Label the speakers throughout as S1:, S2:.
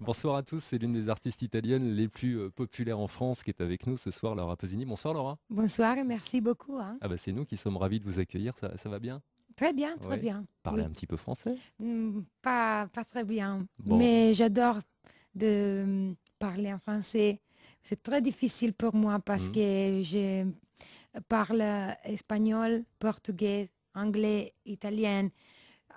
S1: Bonsoir à tous, c'est l'une des artistes italiennes les plus populaires en France qui est avec nous ce soir, Laura Pausini. Bonsoir Laura.
S2: Bonsoir et merci beaucoup, hein.
S1: Ah bah c'est nous qui sommes ravis de vous accueillir, ça va bien?
S2: Très bien, très
S1: Oui.
S2: bien.
S1: Parlez
S2: Oui.
S1: un petit peu français?
S2: Pas très bien,
S1: Bon,
S2: mais j'adore de parler en français. C'est très difficile pour moi parce
S1: hmm,
S2: que je parle espagnol, portugais, anglais, italien.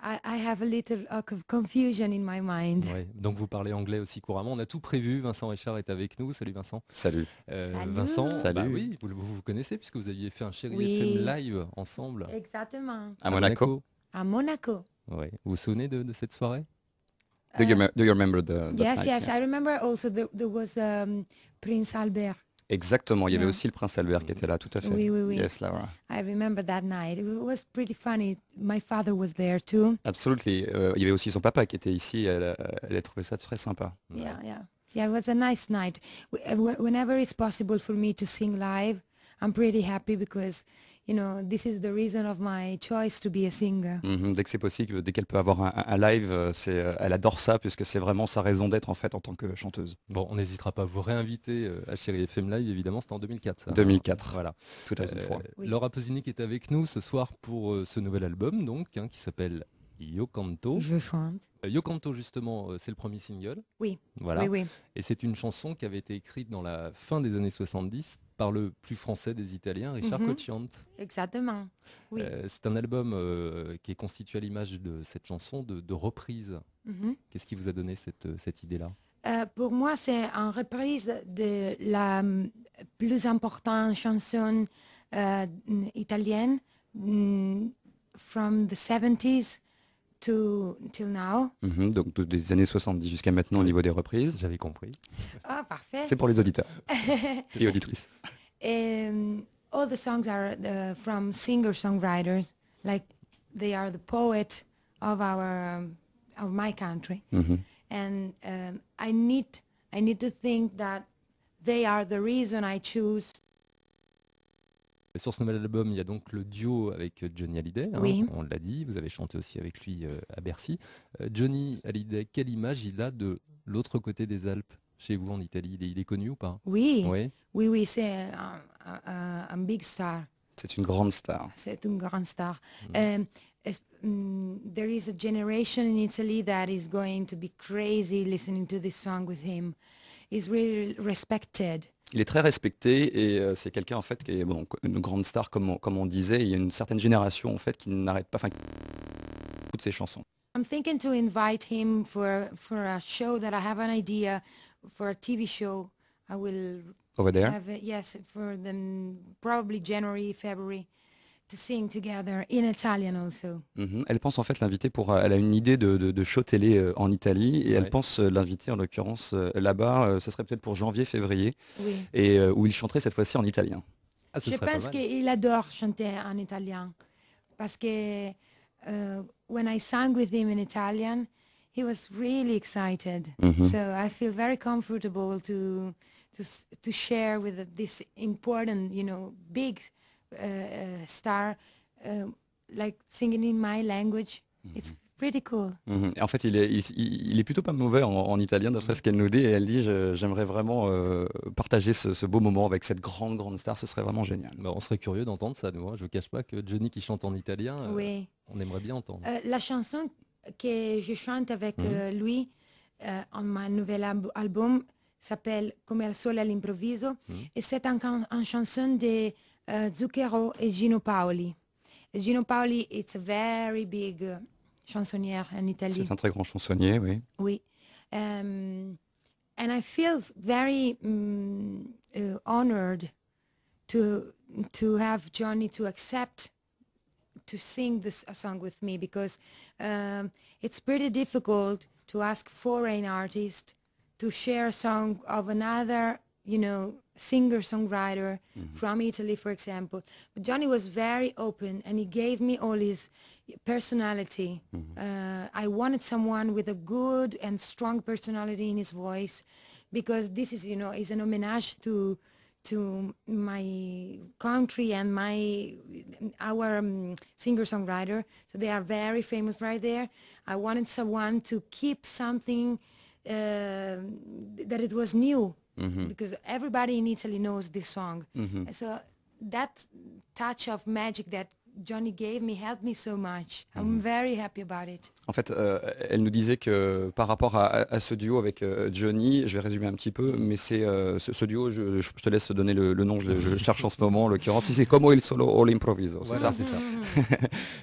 S2: I have a little of confusion in my mind.
S1: ouais. Donc vous parlez anglais aussi couramment. On a tout prévu, Vincent Richard est avec nous. Salut Vincent.
S3: Salut.
S1: Vincent,
S2: Salut.
S1: bah
S3: Salut.
S1: oui, vous connaissez puisque vous aviez fait un Chéri FM
S2: Oui,
S1: live ensemble
S2: exactement.
S3: À
S1: à
S3: Monaco.
S1: Monaco.
S2: À Monaco.
S1: Ouais. Vous vous souvenez de cette soirée?
S2: Uh,
S3: Do you remember that
S2: yes,
S3: night?
S2: yes.
S3: Yeah.
S2: I remember also there was Prince Albert.
S3: Exactement. Il y avait
S2: Yeah.
S3: aussi le prince Albert qui
S1: Mhm.
S3: était là, tout à fait.
S2: Oui, oui, oui.
S3: Yes, Laura.
S2: I remember that night. It was pretty funny. My father was there too.
S3: Absolutely. Il y avait aussi son papa qui était ici. Elle a trouvé ça très sympa.
S1: Ouais.
S2: Yeah, yeah. Yeah, it was a nice night. Whenever it's possible for me to sing live, I'm pretty happy because, this is the reason of my choice to be a singer.
S3: Mhm. Dès que c'est possible, dès qu'elle peut avoir un live, elle adore ça puisque c'est vraiment sa raison d'être en fait en tant que chanteuse.
S1: Bon, on n'hésitera pas à vous réinviter à Chéri FM live, évidemment, c'était en 2004 ça, hein.
S3: 2004,
S1: Voilà.
S3: tout à une fois.
S2: Oui.
S1: Laura Pausini qui est avec nous ce soir pour ce nouvel album donc hein, qui s'appelle Io Canto.
S2: Je chante.
S1: Io Canto justement c'est le premier single,
S2: Oui,
S1: voilà.
S2: oui, oui.
S1: Et c'est une chanson qui avait été écrite dans la fin des années 70 par le plus français des Italiens, Richard
S2: Mhm.
S1: Cocciante.
S2: Exactement. Oui.
S1: C'est un album qui est constitué à l'image de cette chanson de reprise.
S2: Mhm.
S1: Qu'est-ce qui vous a donné cette idée-là?
S2: Pour moi, c'est une reprise de la plus importante chanson italienne from the 70s to till now.
S3: Mhm. Donc des années 70 jusqu'à maintenant au
S1: Oui.
S3: niveau des reprises.
S1: J'avais compris.
S2: Ah, parfait.
S3: C'est pour les auditeurs
S1: C'est
S3: et
S1: pour-
S3: auditrices.
S2: All the songs are from singer-songwriters, like they are the poet of of my country.
S3: Mhm.
S2: And I need to think that they are the reason I choose.
S1: Sur ce nouvel album, il y a donc le duo avec Johnny Hallyday, hein,
S2: Oui.
S1: on l'a dit, vous avez chanté aussi avec lui à Bercy. Johnny Hallyday, quelle image il a de l'autre côté des Alpes, chez vous en Italie? Il est connu ou pas?
S2: Oui,
S1: Oui.
S2: oui, oui, c'est un big star.
S3: C'est une grande star.
S2: C'est une grande star.
S1: Mm.
S2: There is a generation in Italy that is going to be crazy listening to this song with him. He's really respected.
S3: Il est très respecté et c'est quelqu'un en fait qui est bon, une grande star comme on disait. Il y a une certaine génération en fait qui n'arrête pas, enfin, qui écoute ses chansons.
S2: I'm thinking to invite him for a show that I have an idea for a TV show. I will
S3: Over there.
S2: have it, yes, for them probably January, February, to sing together in Italian also.
S3: Mhm. Elle pense en fait l'inviter pour, elle a une idée de show télé en Italie et elle
S1: Ouais.
S3: pense l'inviter en l'occurrence là-bas. Ce serait peut-être pour janvier-février
S2: Oui.
S3: et où il chanterait cette fois-ci en italien.
S1: Ah, ce
S2: Je
S1: serait pas
S2: pense
S1: mal.
S2: qu'il adore chanter en italien parce que when I sang with him in Italian, he was really excited.
S3: Mhm.
S2: So I feel very comfortable to share with this important, big star, like singing in my language. It's pretty cool.
S3: Mhm. Et en fait, il est plutôt pas mauvais en italien d'après ce qu'elle nous dit et elle dit j'aimerais vraiment partager ce beau moment avec cette grande star, ce serait vraiment génial.
S1: Bah, on serait curieux d'entendre ça, nous, hein. Je ne vous cache pas que Johnny qui chante en italien,
S2: Oui.
S1: on aimerait bien entendre.
S2: La chanson que je chante avec lui en mon nouvel album s'appelle Come al sole all'improvviso et c'est une chanson de Zucchero et Gino Paoli. Gino Paoli, it's a very big chansonnière en Italie.
S3: C'est un très grand chansonnier, oui.
S2: Oui. And I feel very honored to have Johnny to accept to sing this a song with me because it's pretty difficult to ask foreign artists to share a song of another, singer-songwriter from Italy, for example. But Johnny was very open and he gave me all his personality. I wanted someone with a good and strong personality in his voice because this is an homage to my country and our singer-songwriter. So they are very famous right there. I wanted someone to keep something that it was new, because everybody in Italy knows this song. So that touch of magic that Johnny gave me helped me so much. I'm very happy about it.
S3: En fait, elle nous disait que par rapport à ce duo avec Johnny, je vais résumer un petit peu, mais c'est ce duo, je te laisse donner le nom, je cherche en ce moment, en l'occurrence, si c'est Como il solo o l'improviso, c'est
S1: Voilà,
S3: ça.
S1: c'est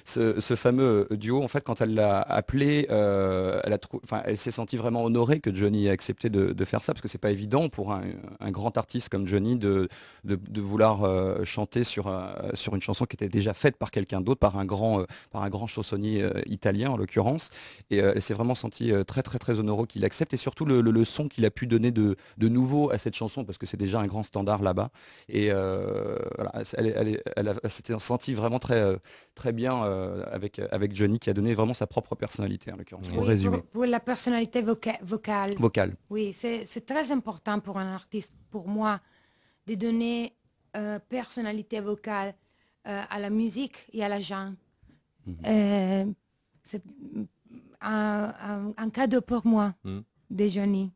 S1: ça.
S3: Ce fameux duo, en fait, quand elle l'a appelé, elle s'est sentie vraiment honorée que Johnny ait accepté de faire ça, parce que c'est pas évident pour un grand artiste comme Johnny de vouloir chanter sur une chanson qui était déjà faite par quelqu'un d'autre, par un grand chansonnier italien en l'occurrence. Et elle s'est vraiment sentie très très très honorée qu'il accepte, et surtout le son qu'il a pu donner de nouveau à cette chanson, parce que c'est déjà un grand standard là-bas. Et voilà, elle s'était sentie vraiment très, très bien avec Johnny, qui a donné vraiment sa propre personnalité en l'occurrence, pour
S2: Oui,
S3: résumer.
S2: pour la personnalité vocale.
S3: Vocal.
S2: Oui, c'est très important pour un artiste, pour moi, de donner personnalité vocale à la musique et à la gens. C'est un cadeau pour moi, de Johnny.